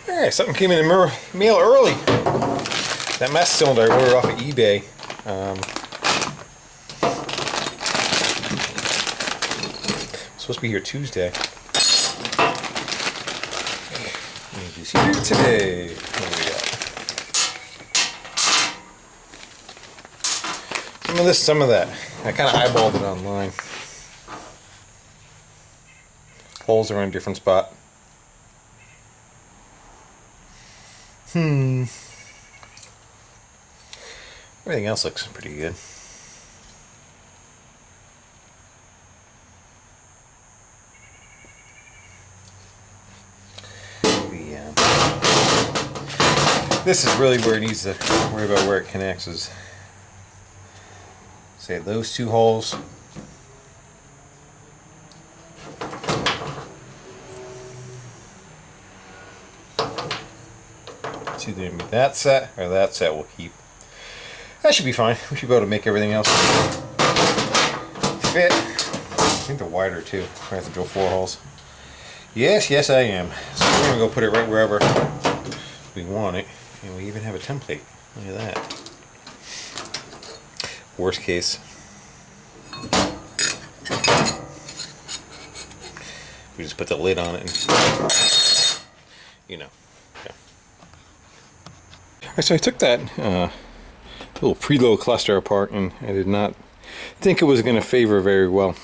Alright, something came in the mail early. That master cylinder I ordered off of eBay. Supposed to be here Tuesday. And it's here today. What do we got? Some of this, some of that. I kind of eyeballed it online. Holes are in a different spot. Everything else looks pretty good. This is really where it needs to worry about where it connects is, say, those two holes. It's either going to be that set or that set will keep. That should be fine. We should be able to make everything else fit. I think they're wider too. I have to drill 4 holes. Yes, I am. So we're going to go put it right wherever we want it. And we even have a template. Look at that. Worst case. We just put the lid on it and, you know. Yeah. Alright, so I took that little preload cluster apart, and I did not think it was going to favor very well.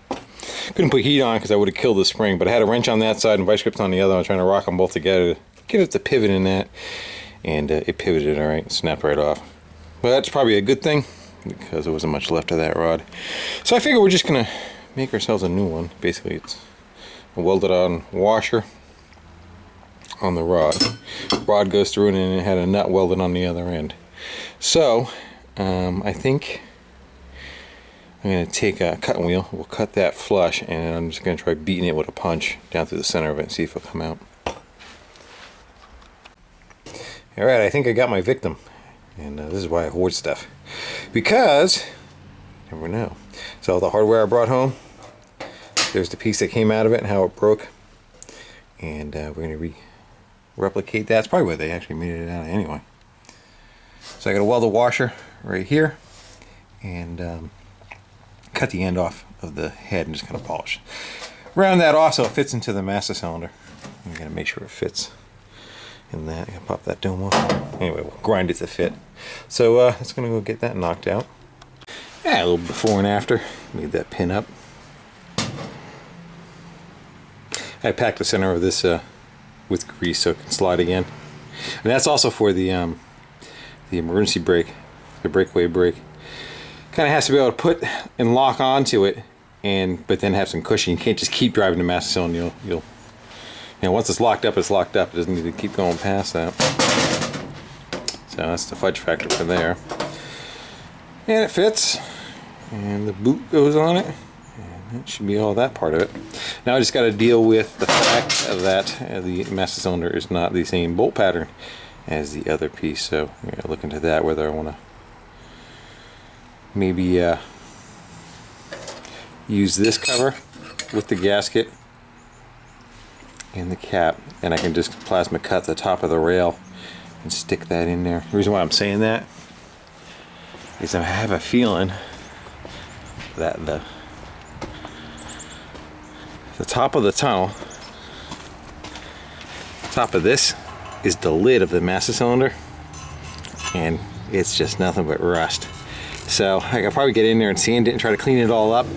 Couldn't put heat on because I would have killed the spring, but I had a wrench on that side and vice grips on the other. I was trying to rock them both together to get it to pivot in that, and it pivoted alright and snapped right off. But that's probably a good thing because there wasn't much left of that rod. So I figure we're just going to make ourselves a new one. Basically, it's a welded on washer on the rod. Rod goes through it, and it had a nut welded on the other end. So I think I'm going to take a cutting wheel. We'll cut that flush, and I'm just going to try beating it with a punch down through the center of it and see if it'll come out. Alright, I think I got my victim. And this is why I hoard stuff. Because, you never know. So the hardware I brought home, there's the piece that came out of it and how it broke. And we're going to replicate that. It's probably where they actually made it out of anyway. So I got to weld the washer right here. And cut the end off of the head and just kind of polish. Round that off so it fits into the master cylinder. I'm going to make sure it fits in that. I gotta pop that dome off. Anyway, we'll grind it to fit. So it's going to go get that knocked out. Yeah, a little before and after. Made that pin up. I packed the center of this with grease so it can slide again. And that's also for the emergency brake, the breakaway brake. Kind of has to be able to put and lock onto it, but then have some cushion. You can't just keep driving the master cylinder. You'll you know, once it's locked up, it's locked up. It doesn't need to keep going past that. So that's the fudge factor for there. And it fits. And the boot goes on it. And that should be all that part of it. Now I just got to deal with the fact that the master cylinder is not the same bolt pattern as the other piece. So I'm going to look into that, whether I want to maybe use this cover with the gasket and the cap, and I can just plasma cut the top of the rail and stick that in there. The reason why I'm saying that is I have a feeling that the top of the tunnel, top of this is the lid of the master cylinder, and it's just nothing but rust. So I could probably get in there and sand it and try to clean it all up.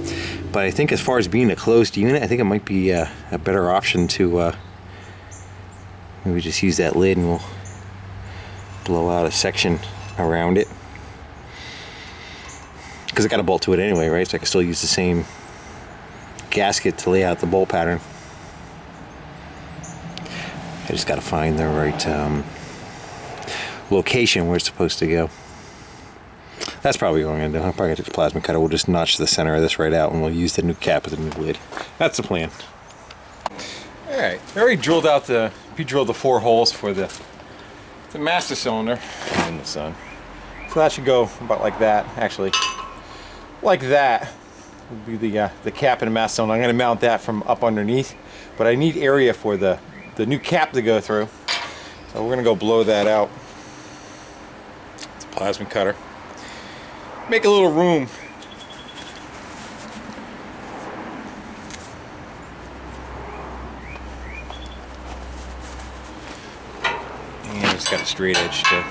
But I think as far as being a closed unit, I think it might be a better option to maybe just use that lid and we'll blow out a section around it. Because I got a bolt to it anyway, right? So I can still use the same gasket to lay out the bolt pattern. I just got to find the right location where it's supposed to go. That's probably what I'm going to do. I'm probably going to take the plasma cutter. We'll just notch the center of this right out, and we'll use the new cap with the new lid. That's the plan. Alright, I already drilled out drilled the 4 holes for the master cylinder in the sun. So that should go about like that, actually. Like that would be the cap and the master cylinder. I'm going to mount that from up underneath, but I need area for the new cap to go through. So we're gonna go blow that out. It's a plasma cutter. Make a little room. And it's got a straight edge to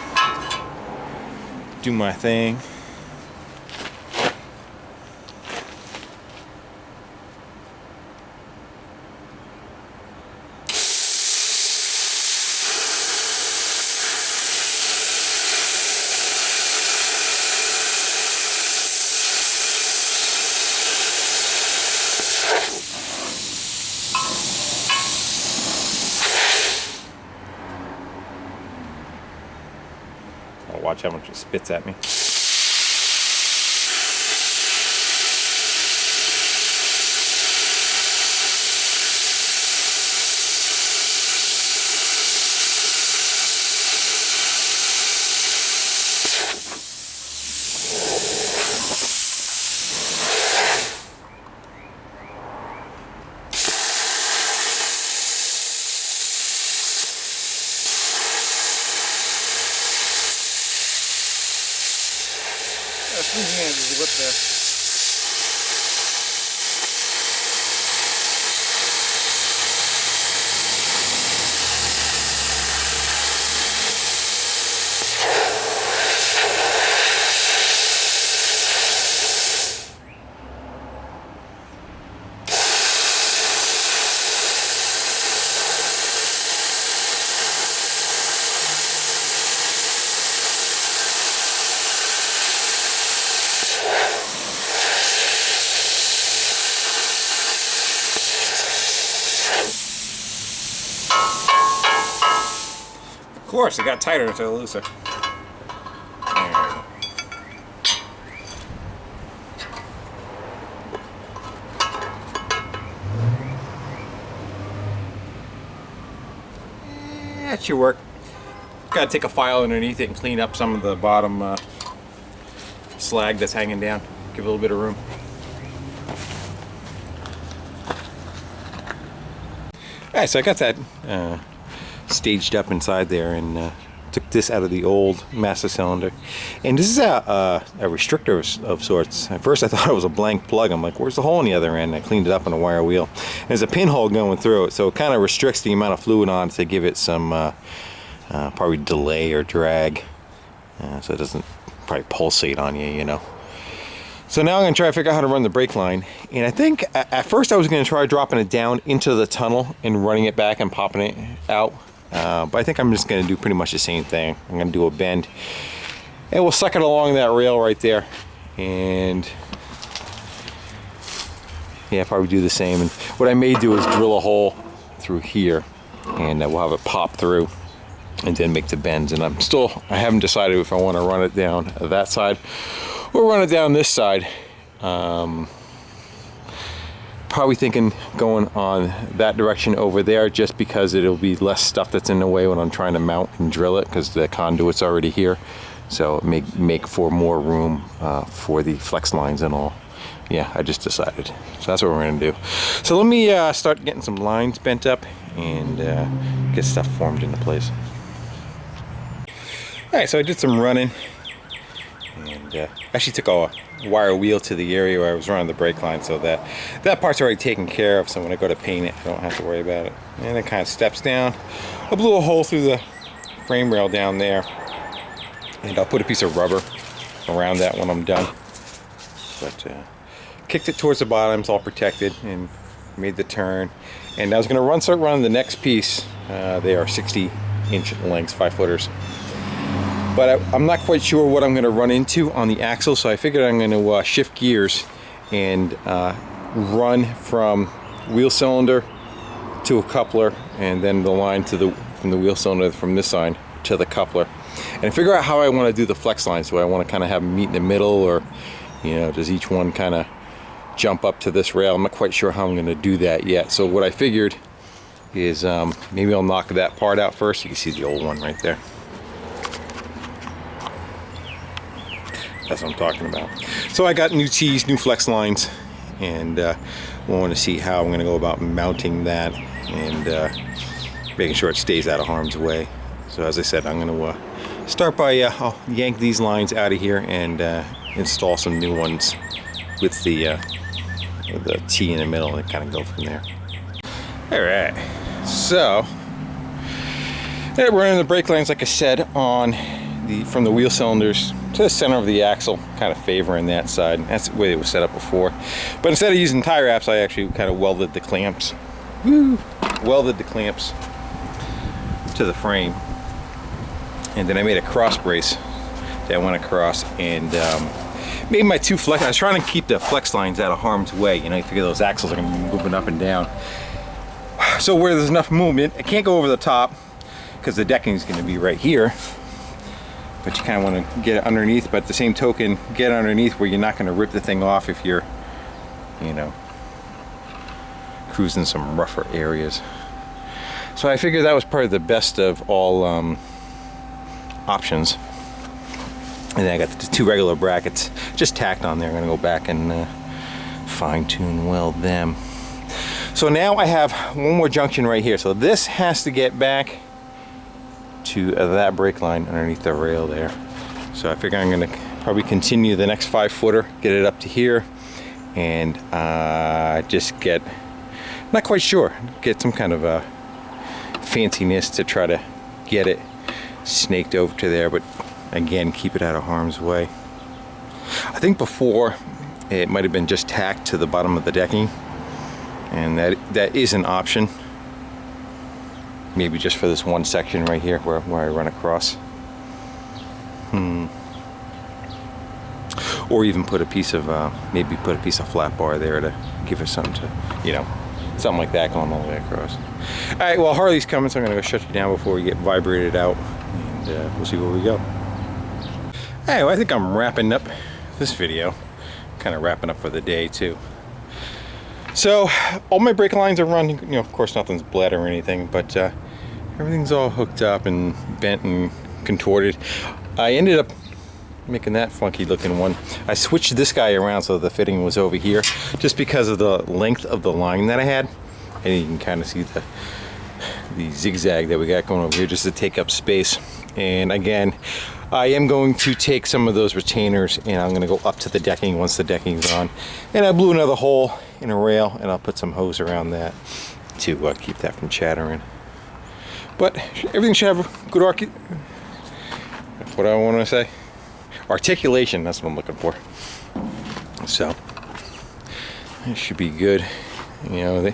do my thing. I'll watch how much it spits at me. Two hands is whip there. Of course, it got tighter instead of looser. That should work. Gotta take a file underneath it and clean up some of the bottom slag that's hanging down. Give it a little bit of room. Alright, so I got that staged up inside there, and took this out of the old master cylinder, and this is a restrictor of sorts. At first I thought it was a blank plug. I'm like, where's the hole on the other end? I cleaned it up on a wire wheel. And there's a pinhole going through it, so it kind of restricts the amount of fluid on to give it some probably delay or drag, so it doesn't probably pulsate on you, you know. So now I'm going to try to figure out how to run the brake line. And I think at first I was going to try dropping it down into the tunnel and running it back and popping it out. But I think I'm just going to do pretty much the same thing. I'm going to do a bend. And we'll suck it along that rail right there. And yeah, probably do the same. And what I may do is drill a hole through here. And we'll have it pop through. And then make the bends. And I haven't decided if I want to run it down that side. We'll run it down this side. Probably thinking going on that direction over there, just because it'll be less stuff that's in the way when I'm trying to mount and drill it, because the conduit's already here. So it may make for more room for the flex lines and all. Yeah, I just decided. So that's what we're going to do. So let me start getting some lines bent up and get stuff formed into place. Alright, so I did some running. And actually took a wire wheel to the area where I was running the brake line, so that part's already taken care of, so when I go to paint it I don't have to worry about it. And it kind of steps down. I blew a hole through the frame rail down there, and I'll put a piece of rubber around that when I'm done. But kicked it towards the bottom, it's all protected, and made the turn. And I was going to start running the next piece. They are 60-inch lengths, 5-footers. But I'm not quite sure what I'm going to run into on the axle, so I figured I'm going to shift gears and run from wheel cylinder to a coupler, and then the line to from the wheel cylinder from this side to the coupler, and figure out how I want to do the flex lines. Do I want to kind of have them meet in the middle, or does each one kind of jump up to this rail? I'm not quite sure how I'm going to do that yet. So what I figured is maybe I'll knock that part out first. You can see the old one right there. That's what I'm talking about. So I got new tees, new flex lines, and want to see how I'm going to go about mounting that and making sure it stays out of harm's way. So as I said, I'm going to start by I'll yank these lines out of here and install some new ones with the T in the middle and kind of go from there. All right, so we're running the brake lines, like I said, from the wheel cylinders to the center of the axle, kind of favoring that side. That's the way it was set up before. But instead of using tie wraps, I actually kind of welded the clamps. Welded the clamps to the frame, and then I made a cross brace that went across and made my two flex. I was trying to keep the flex lines out of harm's way. You know, you figure those axles are going to be moving up and down. So where there's enough movement, I can't go over the top because the decking is going to be right here. But you kind of want to get it underneath, but at the same token, get underneath where you're not going to rip the thing off if you're, you know, cruising some rougher areas. So I figured that was probably the best of all options. And then I got the two regular brackets just tacked on there. I'm going to go back and fine-tune weld them. So now I have one more junction right here. So this has to get back to that brake line underneath the rail there. So I figure I'm going to probably continue the next 5-footer, get it up to here, and just get, not quite sure, get some kind of a fanciness to try to get it snaked over to there, but again, keep it out of harm's way. I think before it might have been just tacked to the bottom of the decking, and that is an option. Maybe just for this one section right here where I run across. Or even put a piece of, maybe put a piece of flat bar there to give us something to, you know, something like that going all the way across. All right, well, Harley's coming, so I'm gonna go shut you down before we get vibrated out, and we'll see where we go. All right, well, I think I'm wrapping up this video. Kind of wrapping up for the day too. So all my brake lines are running, you know, of course nothing's bled or anything, but everything's all hooked up and bent and contorted. I ended up making that funky looking one. I switched this guy around so the fitting was over here just because of the length of the line that I had. And you can kind of see the zigzag that we got going over here just to take up space. And again, I am going to take some of those retainers and I'm going to go up to the decking once the decking's on. And I blew another hole in a rail and I'll put some hose around that to keep that from chattering. But everything should have good what do I want to say? Articulation, that's what I'm looking for. So it should be good. You know,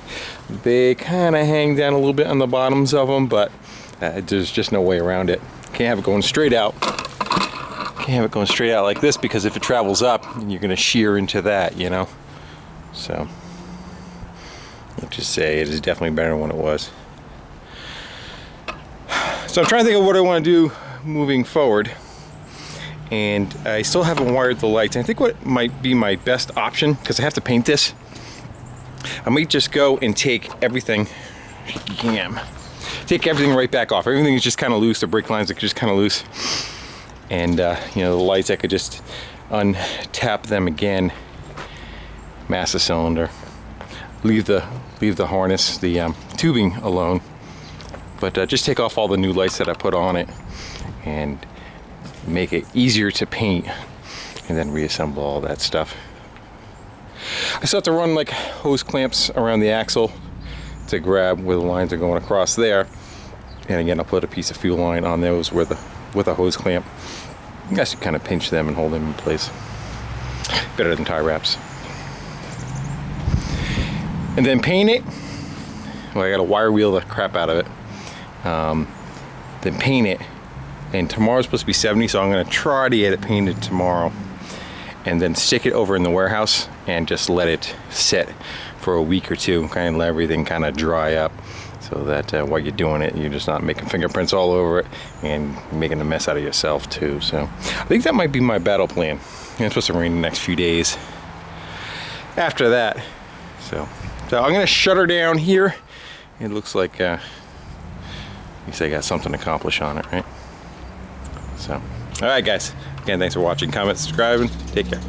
they kind of hang down a little bit on the bottoms of them, but there's just no way around it. Can't have it going straight out. Can't have it going straight out like this, because if it travels up, you're going to shear into that, you know. So let's just say it is definitely better than what it was. So I'm trying to think of what I want to do moving forward, and I still haven't wired the lights. I think what might be my best option, because I have to paint this, I might just go and take everything, take everything right back off. Everything is just kind of loose. The brake lines are just kind of loose, and you know, the lights, I could just untap them again, mass the cylinder, leave the harness, the tubing alone, but just take off all the new lights that I put on it and make it easier to paint, and then reassemble all that stuff. I still have to run like hose clamps around the axle to grab where the lines are going across there, and again I'll put a piece of fuel line on those with a hose clamp. I guess you kind of pinch them and hold them in place. Better than tie wraps. And then paint it. Well, I got to wire wheel the crap out of it. Then paint it. And tomorrow's supposed to be 70, so I'm going to try to get it painted tomorrow. And then stick it over in the warehouse and just let it sit for a week or two, kind of let everything kind of dry up, so that while you're doing it, you're just not making fingerprints all over it and making a mess out of yourself too. So I think that might be my battle plan. It's supposed to rain the next few days after that. So I'm going to shut her down here. It looks like at least I got something to accomplish on it, right? So, all right, guys. Again, thanks for watching. Comment, subscribing. Take care.